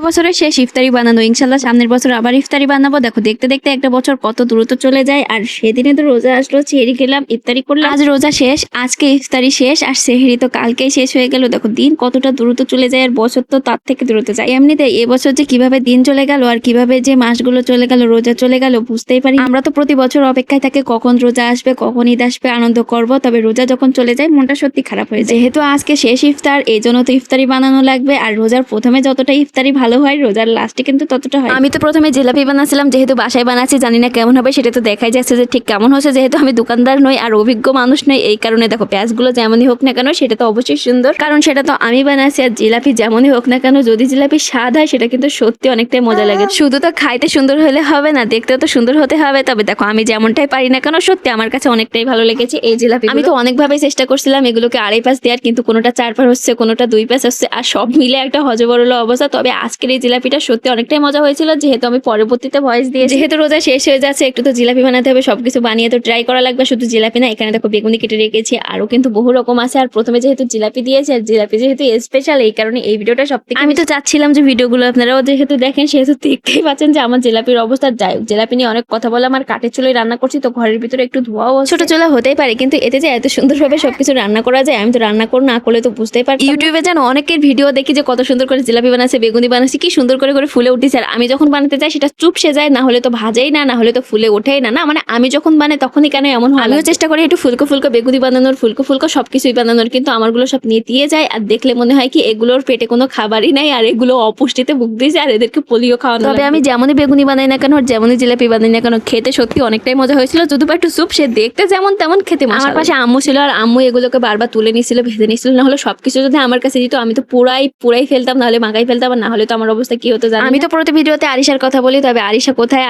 বছরের শেষ ইফতারি বানানো, ইনশাল্লাহ সামনের বছর আবার ইফতারি বানাবো। দেখো দেখতে দেখতে একটা বছর কত দ্রুত চলে যায়। আর সেদিনে তো রোজা আসলো, সেহরি খেলাম, ইফতারি করলাম, আজ রোজা শেষ, আজকে ইফতারি শেষ, আর সেহরি তো কালকেই শেষ হয়ে গেল। দেখো দিন কতটা দ্রুত চলে যায়, আর বছর তো তার থেকে দ্রুত যায়। এমনিতে এবছর যে কিভাবে দিন চলে গেল আর কিভাবে যে মাসগুলো চলে গেল, রোজা চলে গেল বুঝতেই পারি। আমরা তো প্রতি বছর অপেক্ষায় থাকি কখন রোজা আসবে, কখন ঈদ আসবে, আনন্দ করব। তবে রোজা যখন চলে যায় মনটা সত্যি খারাপ হয়ে যায়। যেহেতু আজকে শেষ ইফতার, এই জন্য তো ইফতারি বানানো লাগবে। আর রোজার প্রথমে যতটা ইফতারি ভালো হয়, রোজার লাস্টে কিন্তু ততটা হয়। আমি তো প্রথমে জিলাপি বানাচ্ছিলাম, যেহেতু বাসায় বানাচ্ছি, জানি না কেমন হবে, সেটা তো দেখাই যাচ্ছে যে ঠিক কেমন হচ্ছে। যেহেতু আমি দোকানদার নই আর অভিজ্ঞ মানুষ নই, এই কারণে দেখো পেঁয়াজগুলো যেমনই হোক না কেন সেটা তো অবশ্যই সুন্দর, কারণ সেটা তো আমি বানাচ্ছি। আর জিলাপি যেমনই হোক না কেন, যদি জিলাপি স্বাদ হয় সেটা কিন্তু সত্যি অনেকটাই মজা লাগে। শুধু তো খাইতে সুন্দর হলে হবে না, দেখতেও তো সুন্দর হতে হবে। তবে দেখো আমি যেমনটাই পারি না কেন, সত্যি আমার কাছে অনেকটাই ভালো লেগেছে এই জিলাপি। আমি তো অনেকভাবে চেষ্টা করছিলাম এগুলোকে 2.5 পাঁচ দেওয়ার, কিন্তু কোনোটা 4 পাঁচ হচ্ছে, কোনোটা 2 পাঁচ হচ্ছে, আর সব মিলে একটা হজবরল অবস্থা। তবে আজকের এই জিলাপিটা সত্যি অনেকটাই মজা হয়েছিল, যেহেতু আমি পরবর্তীতে ভয়েস দিয়ে, যেহেতু রোজা শেষ হয়ে যাচ্ছে, একটু তো জিলাপি বানাতে হবে, সবকিছু বানিয়ে তো ট্রাই করা লাগবে। শুধু জিলাপি না, এখানে দেখো বেগুনি কেটে রেখেছি, আরো কিন্তু বহু রকম আছে। আর প্রথমে যেহেতু জিলাপি দিয়েছে, আর জিলাপি যেহেতু স্পেশাল, এই কারণে এই ভিডিওটা সবথেকে আমি তো চাচ্ছিলাম যে ভিডিওগুলো আপনারাও যেহেতু দেখেন, সেহেতু দেখতেই পাচ্ছেন যে আমার জিলাপির অবস্থা। যাই হোক, জিলাপি নিয়ে অনেক কথা বললাম। আর কাঠের চুলোয় রান্না করছি, তো ঘরের ভিতরে একটু ধোঁয়াও ছোট চুলা হতেই পারে, কিন্তু এতে যে এত সুন্দরভাবে সবকিছু রান্না করা যায়, আমি তো রান্না না করলে তো বুঝতেই পারি। ইউটিউবে যেন অনেকের ভিডিও দেখি যে কত সুন্দর করে জিলাপি বানাচ্ছে, বেগুনি বানাচ্ছে, কি সুন্দর করে করে ফুলে উঠেছে। আর আমি যখন বানাতে যাই সেটা চুপসে যায়, না হলে তো ভাজাই না, না হলে তো ফুলে ওঠেই না। না মানে আমি যখন বানাই তখনই কেন এমন হয়। আমিও চেষ্টা করি একটু ফুলকো ফুলকো বেগুনি বানানোর, ফুলকো ফুলকো সবকিছুই বানানোর, কিন্তু আমারগুলো সব নেতিয়ে যায়। আর দেখলে মনে হয় কি এগুলোর পেটে কোনো খাবারই নাই, আর এগুলো অপুষ্টিতে ভুগতেছে, আর এদেরকে পোলিও খাওয়ানো। তবে আমি যেমনই বেগুনি বানাই না কেন, আর যেমনই জিলাপি বানাই না কেন, খেতে সত্যি অনেকটাই মজা হয়েছিল। যদি বা একটু সুপ, সে দেখতে যেমন তেমন খেতে মজা। আমার পাশে আম্মু ছিল, আর আম্মু এগুলোকে বারবার তুলে নিছিল, ভেজে নিছিল। না হলে সবকিছু যদি আমার কাছে দিত, আমি তো পুরাই ফেলতাম, নাহলে মাগাই ফেলতাম। আর না হলে তো আমার অবস্থা কি হতো জানি। আমি তো প্রতি ভিডিওতে আরিশার কথা বলি, তবে আরিশা কোথায়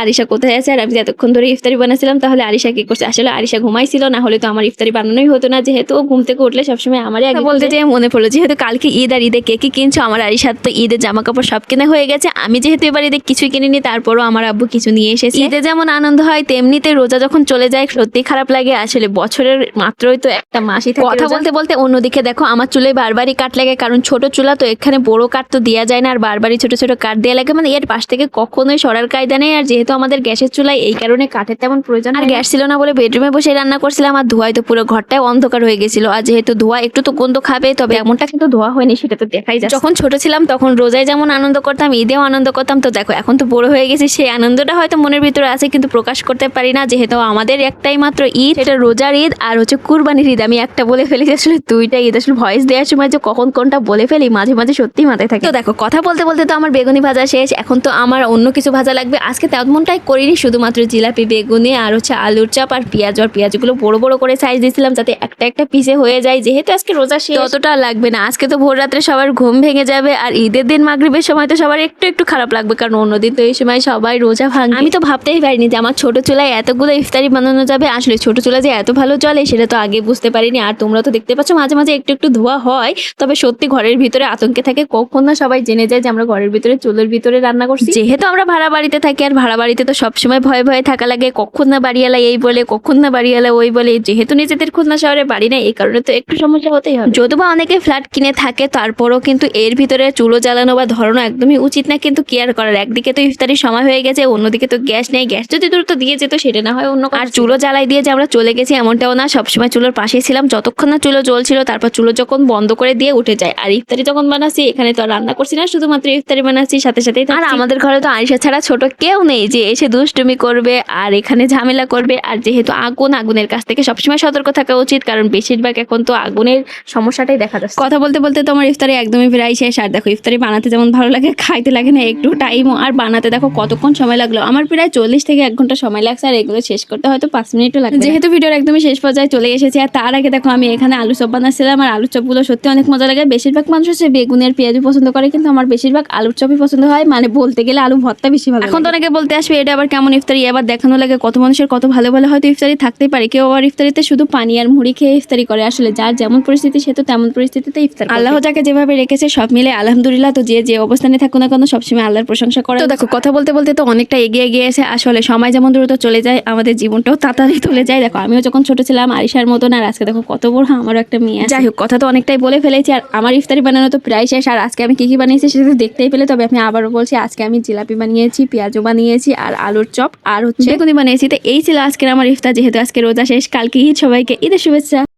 আছে। আর আমি এতক্ষণ ধরে ইফতারি বানাচ্ছিলাম, তাহলে আরিশা কি করছে? আসলে আরিশা ঘুমাইছিল, না হলে তো আমার ইফতারি বানানোই হতো না। যেহেতু ঘুম থেকে উঠলে সবসময় আমারই আগে বলতে যে মনে পড়লো, যেহেতু কালকে ঈদ, আর ঈদে কে কি কিনছো? আমার আরিশার তো ঈদের জামা কাপড় সব কেনা হয়ে গেছে। আমি যেহেতু এবার ঈদে কিছুই কিনিনি, তারপরও আমার আব্বু কিছু নিয়ে এসেছে। ঈদে যেমন আনন্দ হয়, তেমনিতে রোজা যখন চলে যায় সত্যি খারাপ লাগে। আসলে বছরের মাত্রই তো একটা মাসই থাকে। কথা বলতে বলতে অন্যদিকে দেখো আমার চুলে বারবারই কাট লাগে, কারণ ছোট চুলা তো, এখানে বড় কাঠ তো দেওয়া যায় না, আর বারবারই ছোট ছোট কাঠ দেওয়া লাগে। মানে এর পাশ থেকে কখনোই সরার কায়দা নেই। আর যেহেতু আমাদের গ্যাসের চুলায়, এই কারণে কাঠের তেমন প্রয়োজন। আর গ্যাস ছিল না বলে বেডরুমে বসে রান্না করছিলাম, আর ধোঁয়ায় তো পুরো ঘরটাই অন্ধকার হয়ে গেছিল। আর যেহেতু ধোঁয়া একটু তো গন্ধ খাবে, তবে এমনটা কিন্তু ধোঁয়া হয়নি, সেটা তো দেখাই যায়। যখন ছোট ছিলাম তখন রোজায় যেমন আনন্দ করতাম, ঈদেও আনন্দ করতাম। তো দেখো এখন তো বড় হয়ে গেছি, সেই আনন্দটা হয়তো মনের ভিতরে আছে, কিন্তু প্রকাশ করতে পারি না। যেহেতু আমাদের একটাই মাত্র ঈদ, এটা রোজার ঈদ আর হচ্ছে কুরবানির ঈদ। আমি একটা বলে ফেলি, আসলে দুইটা ঈদ। আসলে ভয়েস দেওয়ার সময় যে কখন কোনটা বলে ফেলি মাঝে মাঝে সত্যি মাথায় থাকে। তো দেখো কথা বলতে বলতে তো আমার বেগুনি ভাজা শেষ, এখন তো আমার অন্য কিছু ভাজা লাগবে। আজকে তেমনটাই করিনি, শুধুমাত্র জিলাপি, বেগুনি, আর হচ্ছে আলুর চাপ, আর পেঁয়াজ। আর পেঁয়াজগুলো বড় বড় করে সাইজ দিয়েছিলাম, যাতে একটা একটা পিসে হয়ে যায়। যেহেতু আজকে রোজা শেষ, ততটা লাগবে না। আজকে তো ভোর রাত্রে সবার ঘুম ভেঙে যাবে, আর ঈদের দিন মাগরিবের সময় তো সবার একটু একটু খারাপ লাগবে, কারণ অন্যদিন তো এই সময় সবাই রোজা ভাঙে। আমি তো ভাবতেই পারিনি যে আমার ছোট চুলায় এতগুলো ইফতারি বানানো যাবে। আসলে ছোট চুলা যে এত ভালো চলে সেটা তো আগে বুঝতে পারিনি। আর তোমরা তো দেখতে পাচ্ছ মাঝে মাঝে একটু একটু ধোয়া হয়, তবে সত্যি ঘরের ভিতরে আতঙ্কে থাকে, কখন না সবাই জেনে যায় যে আমরা ঘরের ভিতরে চুলের ভিতরে রান্না করছি। যেহেতু আমরা ভাড়া বাড়িতে থাকি, আর ভাড়া বাড়িতে তো সবসময় ভয়ে ভয়ে থাকা লাগে, কখন না বাড়িওয়ালা এই বলে, কখন না বাড়িওয়ালা ওই বলে। যেহেতু নিজেদের খুলনা শহরে বাড়ি নেই, এই কারণে তো একটু সমস্যা হতেই হবে। যদিও বা অনেকে ফ্ল্যাট কিনে থাকে, তারপরও কিন্তু এর ভিতরে চুলো জ্বালানো বা ধরানো একদমই উচিত না, কিন্তু কেয়ার করার। একদিকে তো ইফতারির সময় হয়ে গেছে, অন্যদিকে তো গ্যাস নেই। গ্যাস যদি দ্রুত দিয়ে যেত সেটা না হয় অন্য। আর চুলো জ্বালাই দিয়ে যে আমরা চলে গেছি এমনটাও না, সবসময় চুলোর পাশেই ছিলাম যতক্ষণ না চুলো জ্বলছিল। তারপর চুলো যখন বন্ধ করে দিয়ে উঠে যায়। আর ইফতারি যখন বানাচ্ছি, এখানে তো রান্না করছি না, শুধুমাত্র ইফতারি বানাচ্ছি, সাথে সাথে। আর আমাদের ঘরে তো আরিশা ছাড়া ছোট কেউ নেই যে এসে দুষ্টুমি করবে আর এখানে ঝামেলা করবে। আর যেহেতু আগুনের কাছ থেকে সবসময় সতর্ক থাকা উচিত, কারণ বেশিরভাগ এখন তো আগুনের সমস্যাটাই দেখা যাচ্ছে। কথা বলতে বলতে তো আমার ইফতারি একদমই প্রায় শেষ। আর দেখো ইফতারি বানাতে যেমন ভালো লাগে, খাইতে লাগে না একটু টাইমও। আর বানাতে দেখো কতক্ষণ সময় লাগলো, আমার প্রায় 40 থেকে 1 ঘন্টা সময় লাগছে। আর এগুলো শেষ করতে হয়তো 5 মিনিটও লাগবে। যেহেতু ভিডিওর একদমই শেষ পর্যায়ে চলে এসেছি, আর তার আগে দেখো আমি এখানে আলু চপ বানাচ্ছিলাম। আর আলু চপগুলো সত্যি অনেক মজা লাগে। বেশিরভাগ মানুষ হচ্ছে বেগুনের পেঁয়াজু পছন্দ করে, কিন্তু আমার বেশিরভাগ আলুর চপই পছন্দ হয়। মানে বলতে গেলে আলু ভর্তা বেশি ভালো। এখন তো অনেকে বলতে আসবে এটা আবার কেমন ইফতারি, আবার দেখানো লাগে কত মানুষের কত ভালো ভালো হয়তো ইফতারি থাকতেই পারে। কেউ আবার ইফতারিতে শুধু পানি আর মুড়ি খেয়ে ইফতারি করে। আসলে যার যেমন পরিস্থিতি সে তো তেমন পরিস্থিতিতে ইফতার। আল্লাহ যাকে যেভাবে রেখেছে সব মিলে আলহামদুলিল্লাহ। তো যে অবস্থানে থাকুক না কেন, সবসময় আল্লাহর প্রশংসা করে। তো দেখো কথা বলতে বলতে তো অনেকটা এগিয়ে গিয়েছে। আসলে সময় যেমন দ্রুত চলে যায়, আমাদের জীবনটাও তাড়াতাড়ি চলে যায়। দেখো আমিও যখন ছোট ছিলাম আরিশার মতন, আর আজকে দেখো কত বড় আমারও একটা মেয়ে। যাই হোক কথা তো অনেকটাই বলে ফেলেছি, আর আমার ইফতারি বানানো তো প্রায় শেষ। আর আজকে আমি কি কি বানিয়েছি সেটা দেখতে দেখতেই পেলে। তবে আমি আবারও বলছি, আজকে আমি জিলাপি বানিয়েছি, পেঁয়াজও বানিয়েছি, আর আলুর চপ, আর হচ্ছে বেগুনি বানিয়েছি। তো এই ছিল আজকের আমার ইফতার। যেহেতু আজকে রোজা শেষ, কালকে ঈদ, সবাইকে ঈদের শুভেচ্ছা।